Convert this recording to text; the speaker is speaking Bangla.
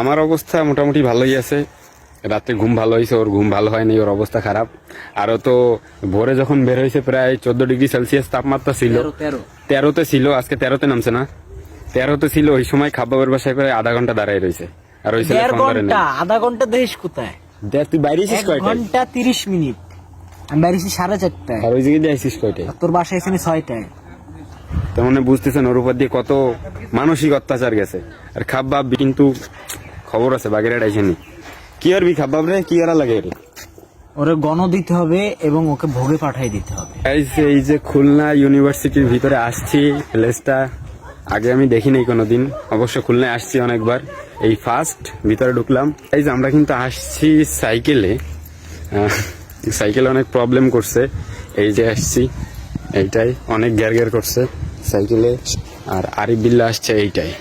আমার অবস্থা মোটামুটি ভালোই আছে। রাতে ঘুম ভালো হয়েছে, ওর ঘুম ভালো হয়নি, ওর অবস্থা খারাপ। আরো তো ভোরে যখন বের হয়েছে প্রায় 14 ডিগ্রি সেলসিয়াস তাপমাত্রা ছিল। 13তে ছিল, আজকে 13তে নামছে না, 13তে ছিল। ওই সময় খাবারের বাসায় প্রায় আধা ঘন্টা দাঁড়ায় রয়েছে। আর ওই ছেলে ফোন ধরে নেই। আধা ঘন্টা দেশ কোথায়? দেখ তুই বাইরে এসিস কয়টায়? ঘন্টা 30 মিনিট। আমি বাইরেছি 4:30টায়। আর ওই জায়গায় দিয়ে আইসিস কয়টায়? তোর বাসায় এসে 6টায়। তেমন বুঝতেছেন ওর উপর দিয়ে কত মানসিক অত্যাচার গেছে। আর খাব্বাব কিন্তু খবর আছে, বাগেরহাট আইসেনি। কি আর খাব্বাব রে, কি আর লাগে রে? ওরে গণ দিতে হবে এবং ওকে ভোগে পাঠিয়ে দিতে হবে। এই যে খুলনা ইউনিভার্সিটির ভিতরে আসছি, প্লেসটা আগে আমি দেখিনি কোনোদিন। অবশ্য খুলনায় আসছি অনেকবার, এই ফার্স্ট ভিতরে ঢুকলাম। এই যে আমরা কিন্তু আসছি সাইকেলে, সাইকেলে অনেক প্রবলেম করছে। এই যে আসছি, এইটাই অনেক গ্যার গ্যার করছে সাইকেলে। আর আরিফ বিল্লাহ আসছে এইটাই।